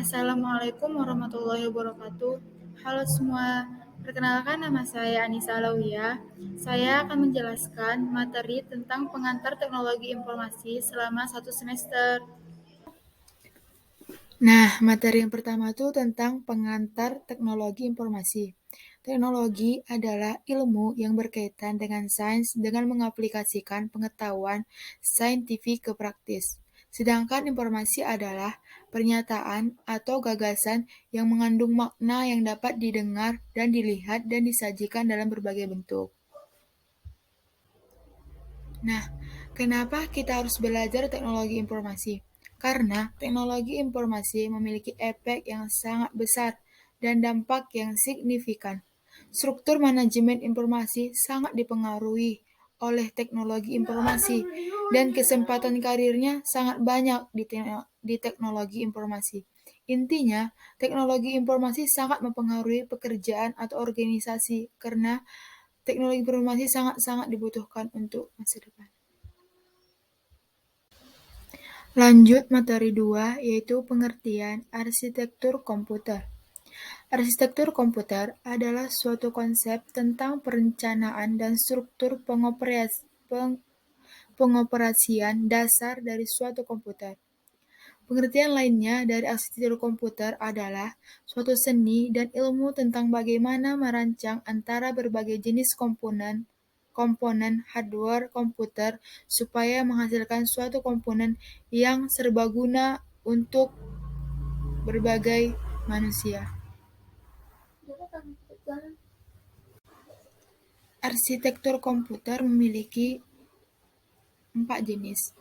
Assalamualaikum warahmatullahi wabarakatuh. Halo semua, perkenalkan nama saya Anissa Alawiyah. Saya akan menjelaskan materi tentang pengantar teknologi informasi selama 1 semester. Nah, materi yang pertama itu tentang pengantar teknologi informasi. Teknologi adalah ilmu yang berkaitan dengan sains dengan mengaplikasikan pengetahuan saintifik ke praktis. Sedangkan informasi adalah pernyataan atau gagasan yang mengandung makna yang dapat didengar dan dilihat dan disajikan dalam berbagai bentuk. Nah, kenapa kita harus belajar teknologi informasi? Karena teknologi informasi memiliki efek yang sangat besar dan dampak yang signifikan. Struktur manajemen informasi sangat dipengaruhi oleh teknologi informasi dan kesempatan karirnya sangat banyak di teknologi informasi. Intinya, teknologi informasi sangat mempengaruhi pekerjaan atau organisasi karena teknologi informasi sangat-sangat dibutuhkan untuk masa depan. Lanjut materi 2, yaitu pengertian arsitektur komputer. Arsitektur komputer adalah suatu konsep tentang perencanaan dan struktur pengoperasian dasar dari suatu komputer. Pengertian lainnya dari arsitektur komputer adalah suatu seni dan ilmu tentang bagaimana merancang antara berbagai jenis komponen hardware komputer supaya menghasilkan suatu komponen yang serbaguna untuk berbagai manusia. Arsitektur komputer memiliki 4 jenis.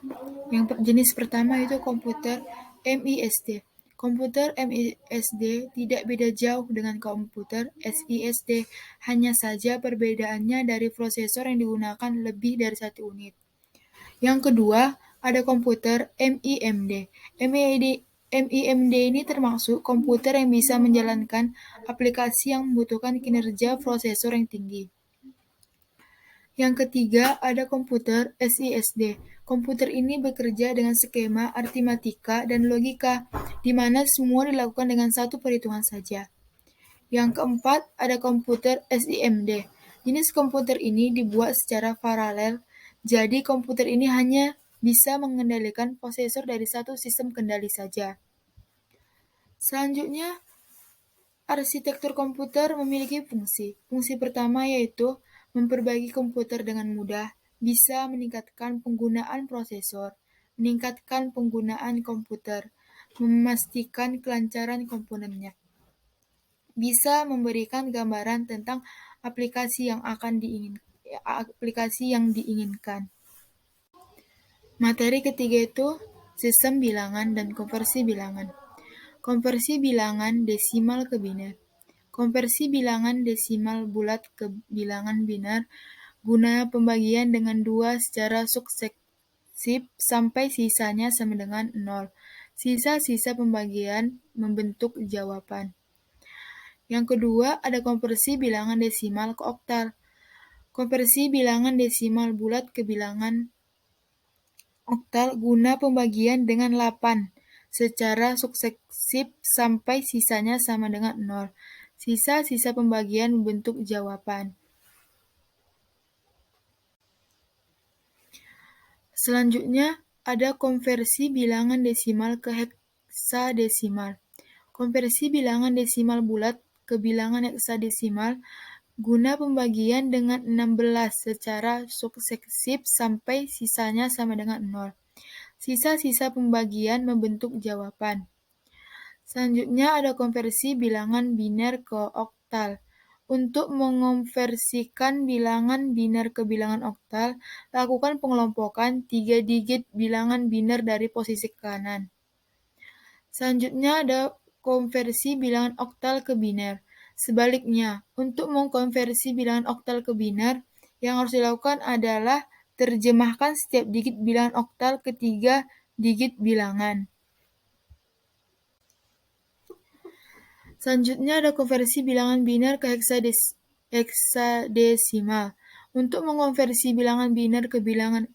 Jenis pertama itu komputer MISD. Komputer MISD tidak beda jauh dengan komputer SISD, hanya saja perbedaannya dari prosesor yang digunakan lebih dari 1 unit. Yang kedua, ada komputer MIMD. MIMD ini termasuk komputer yang bisa menjalankan aplikasi yang membutuhkan kinerja prosesor yang tinggi. Yang ketiga, ada komputer SISD. Komputer ini bekerja dengan skema aritmatika dan logika, di mana semua dilakukan dengan satu perhitungan saja. Yang keempat, ada komputer SIMD. Jenis komputer ini dibuat secara paralel, jadi komputer ini hanya bisa mengendalikan prosesor dari satu sistem kendali saja. Selanjutnya, arsitektur komputer memiliki fungsi. Fungsi pertama yaitu memperbaiki komputer dengan mudah, bisa meningkatkan penggunaan prosesor, meningkatkan penggunaan komputer, memastikan kelancaran komponennya, bisa memberikan gambaran tentang aplikasi yang diinginkan. Materi ketiga itu sistem bilangan dan konversi bilangan. Konversi bilangan desimal ke biner. Konversi bilangan desimal bulat ke bilangan biner guna pembagian dengan 2 secara suksesif sampai sisanya sama dengan 0. Sisa-sisa pembagian membentuk jawaban. Yang kedua, ada konversi bilangan desimal ke oktal. Konversi bilangan desimal bulat ke bilangan oktal guna pembagian dengan 8 secara suksesif sampai sisanya sama dengan 0. Sisa-sisa pembagian membentuk jawaban. Selanjutnya, ada konversi bilangan desimal ke heksadesimal. Konversi bilangan desimal bulat ke bilangan heksadesimal guna pembagian dengan 16 secara suksesif sampai sisanya sama dengan 0. Sisa-sisa pembagian membentuk jawaban. Selanjutnya ada konversi bilangan biner ke oktal. Untuk mengonversikan bilangan biner ke bilangan oktal, lakukan pengelompokan 3 digit bilangan biner dari posisi kanan. Selanjutnya ada konversi bilangan oktal ke biner. Sebaliknya, untuk mengkonversi bilangan oktal ke biner, yang harus dilakukan adalah terjemahkan setiap digit bilangan oktal ke 3 digit bilangan. Selanjutnya ada konversi bilangan biner ke heksadesimal. Untuk mengonversi bilangan biner ke bilangan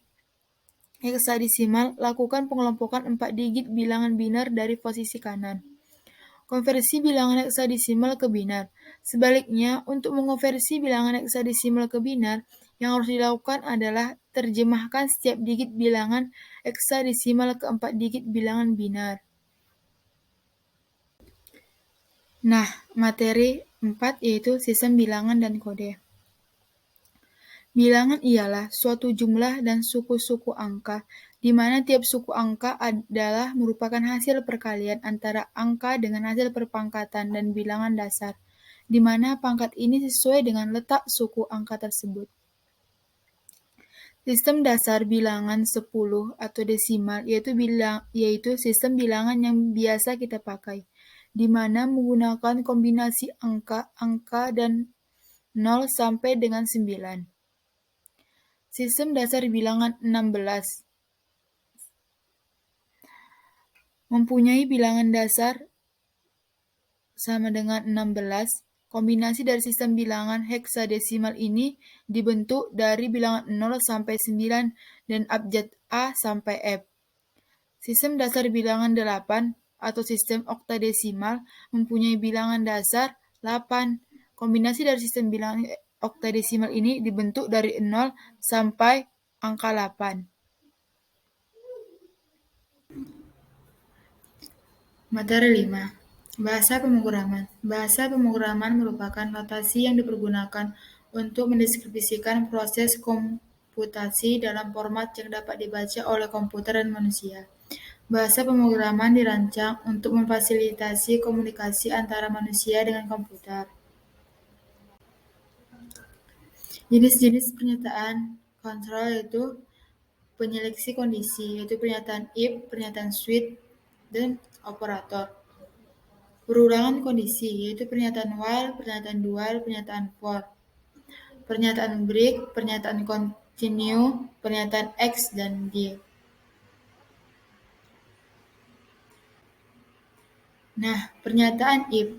heksadesimal, lakukan pengelompokan 4 digit bilangan biner dari posisi kanan. konversi bilangan heksadesimal ke binar. Sebaliknya, untuk mengonversi bilangan heksadesimal ke binar, yang harus dilakukan adalah terjemahkan setiap digit bilangan heksadesimal ke 4 digit bilangan binar. Nah, materi 4 yaitu sistem bilangan dan kode. Bilangan ialah suatu jumlah dan suku-suku angka, di mana tiap suku angka adalah merupakan hasil perkalian antara angka dengan hasil perpangkatan dan bilangan dasar, di mana pangkat ini sesuai dengan letak suku angka tersebut. Sistem dasar bilangan 10 atau desimal yaitu sistem bilangan yang biasa kita pakai, di mana menggunakan kombinasi angka dan 0 sampai dengan 9. Sistem dasar bilangan 16 mempunyai bilangan dasar sama dengan 16. Kombinasi dari sistem bilangan heksadesimal ini dibentuk dari bilangan 0 sampai 9 dan abjad A sampai F. Sistem dasar bilangan 8 atau sistem oktadesimal mempunyai bilangan dasar 8. Kombinasi dari sistem bilangan oktadesimal ini dibentuk dari 0 sampai angka 8. Materi 5. Bahasa pemrograman. Bahasa pemrograman merupakan notasi yang dipergunakan untuk mendeskripsikan proses komputasi dalam format yang dapat dibaca oleh komputer dan manusia. Bahasa pemrograman dirancang untuk memfasilitasi komunikasi antara manusia dengan komputer. Jenis-jenis pernyataan kontrol yaitu penyeleksi kondisi, yaitu pernyataan if, pernyataan switch, dan operator. Perulangan kondisi, yaitu pernyataan while, pernyataan do while, pernyataan for. Pernyataan break, pernyataan continue, pernyataan X, dan Y. Nah, pernyataan if.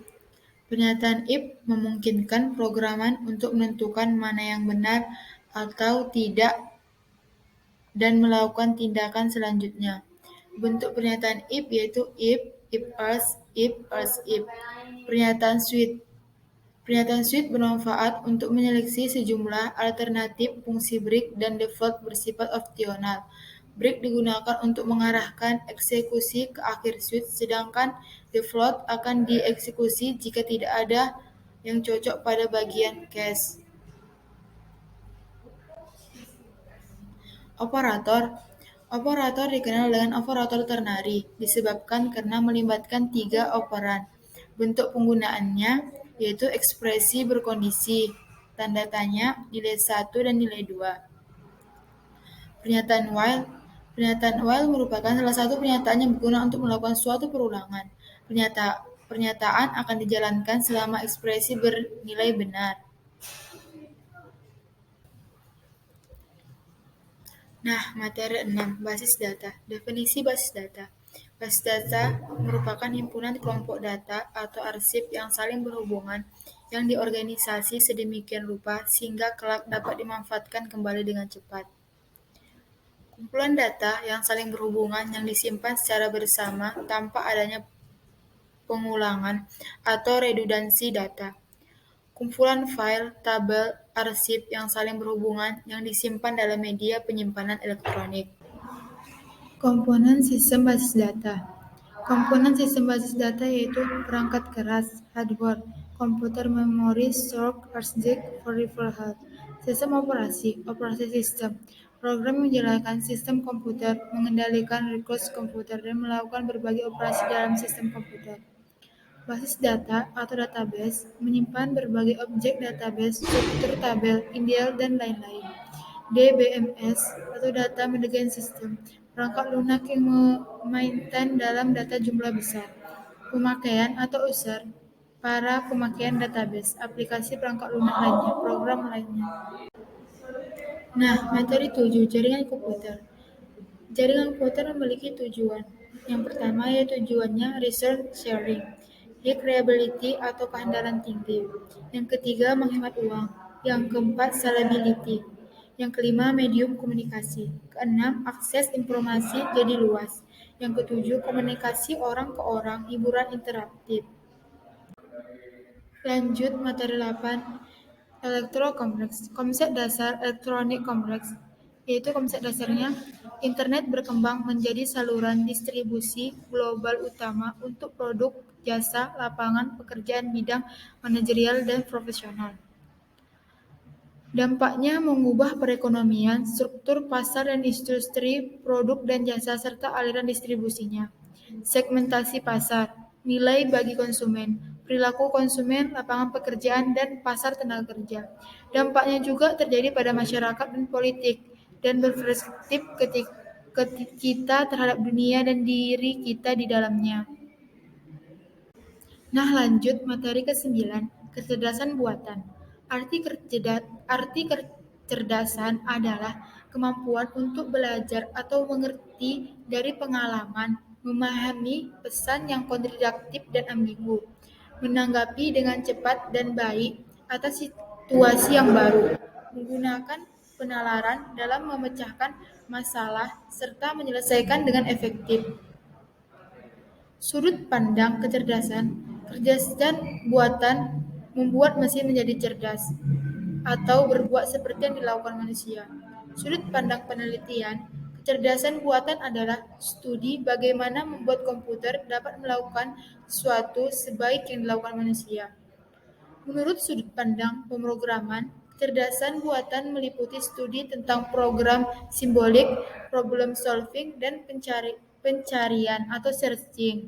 Pernyataan if memungkinkan programan untuk menentukan mana yang benar atau tidak dan melakukan tindakan selanjutnya. Bentuk pernyataan if yaitu if else, if. Pernyataan switch. Pernyataan switch bermanfaat untuk menyeleksi sejumlah alternatif fungsi break dan default bersifat opsional. Break digunakan untuk mengarahkan eksekusi ke akhir switch, sedangkan default akan dieksekusi jika tidak ada yang cocok pada bagian cache. Operator. Operator dikenal dengan operator ternary, disebabkan karena melibatkan 3 operan. Bentuk penggunaannya yaitu ekspresi berkondisi, tanda tanya, nilai 1 dan nilai 2. Pernyataan while. Pernyataan while merupakan salah satu pernyataan yang berguna untuk melakukan suatu perulangan. Pernyataan akan dijalankan selama ekspresi bernilai benar. Nah, materi 6. Basis data. Definisi basis data. Basis data merupakan himpunan kelompok data atau arsip yang saling berhubungan yang diorganisasi sedemikian rupa sehingga kelak dapat dimanfaatkan kembali dengan cepat. Kumpulan data yang saling berhubungan yang disimpan secara bersama tanpa adanya pengulangan atau redundansi data. Kumpulan file, tabel, arsip yang saling berhubungan yang disimpan dalam media penyimpanan elektronik. Komponen sistem basis data. Komponen sistem basis data yaitu perangkat keras, hardware, komputer memori, storage, hard disk, peripheral hard, sistem operasi sistem, program yang menjalankan sistem komputer, mengendalikan resource komputer, dan melakukan berbagai operasi dalam sistem komputer. Basis data atau database menyimpan berbagai objek database, struktur tabel, ideal, dan lain-lain. DBMS atau Data Management System, perangkat lunak yang memainkan dalam data jumlah besar. Pemakaian atau user para pemakaian database, aplikasi perangkat lunak lainnya, program lainnya. Nah, materi 7, jaringan komputer. Jaringan komputer memiliki tujuan. Yang pertama yaitu tujuannya resource sharing, high reliability atau kehandalan tinggi. Yang ketiga menghemat uang. Yang keempat scalability. Yang kelima medium komunikasi. Keenam akses informasi jadi luas. Yang ketujuh komunikasi orang ke orang, hiburan interaktif. Lanjut materi 8, elektrokompleks. Konsep dasar elektronik kompleks, yaitu konsep dasarnya, Internet berkembang menjadi saluran distribusi global utama untuk produk, jasa, lapangan pekerjaan bidang manajerial dan profesional. Dampaknya mengubah perekonomian, struktur pasar dan industri produk dan jasa serta aliran distribusinya. Segmentasi pasar, nilai bagi konsumen, perilaku konsumen, lapangan pekerjaan, dan pasar tenaga kerja. Dampaknya juga terjadi pada masyarakat dan politik, dan berperspektif kita terhadap dunia dan diri kita di dalamnya. Nah, lanjut materi ke-9, kecerdasan buatan. Arti kecerdasan adalah kemampuan untuk belajar atau mengerti dari pengalaman, memahami pesan yang kontradiktif dan ambigu, menanggapi dengan cepat dan baik atas situasi yang baru, menggunakan penalaran dalam memecahkan masalah, serta menyelesaikan dengan efektif. Sudut pandang kecerdasan buatan membuat mesin menjadi cerdas, atau berbuat seperti yang dilakukan manusia. Sudut pandang penelitian, kecerdasan buatan adalah studi bagaimana membuat komputer dapat melakukan sesuatu sebaik yang dilakukan manusia. Menurut sudut pandang pemrograman, kecerdasan buatan meliputi studi tentang program simbolik, problem solving, dan pencarian atau searching.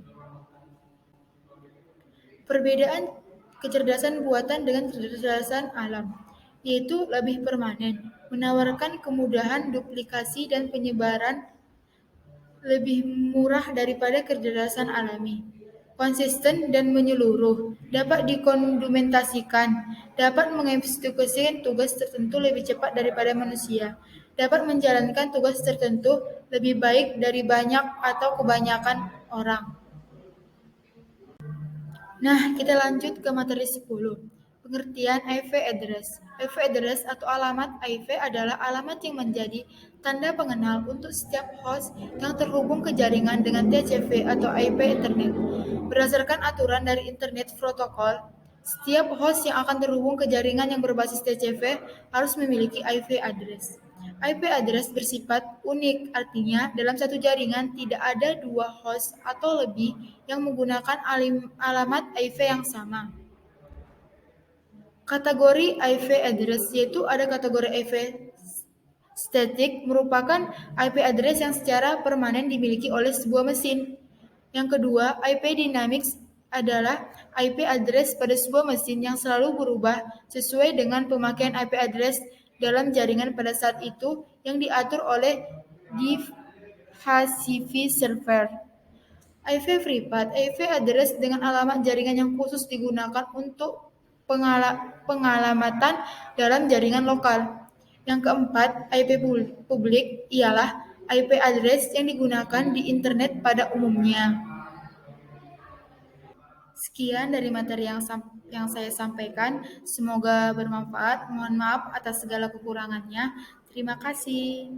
Perbedaan kecerdasan buatan dengan kecerdasan alam, yaitu lebih permanen, menawarkan kemudahan duplikasi dan penyebaran lebih murah daripada kecerdasan alami, konsisten dan menyeluruh, dapat dikondumentasikan, dapat mengeksekusi tugas tertentu lebih cepat daripada manusia, dapat menjalankan tugas tertentu lebih baik dari banyak atau kebanyakan orang. Nah, kita lanjut ke materi 10. Pengertian IP address. IP address atau alamat IP adalah alamat yang menjadi tanda pengenal untuk setiap host yang terhubung ke jaringan dengan TCP atau IP Internet. Berdasarkan aturan dari Internet Protocol, setiap host yang akan terhubung ke jaringan yang berbasis TCP harus memiliki IP address. IP address bersifat unik, artinya dalam satu jaringan tidak ada dua host atau lebih yang menggunakan alamat IP yang sama. Kategori IP address, yaitu ada kategori IP static, merupakan IP address yang secara permanen dimiliki oleh sebuah mesin. Yang kedua, IP dynamics adalah IP address pada sebuah mesin yang selalu berubah sesuai dengan pemakaian IP address dalam jaringan pada saat itu yang diatur oleh DHCP server. IP privat, IP address dengan alamat jaringan yang khusus digunakan untuk pengalamatan dalam jaringan lokal. Yang keempat, IP publik ialah IP address yang digunakan di internet pada umumnya. Sekian dari materi yang saya sampaikan. Semoga bermanfaat. Mohon maaf atas segala kekurangannya. Terima kasih.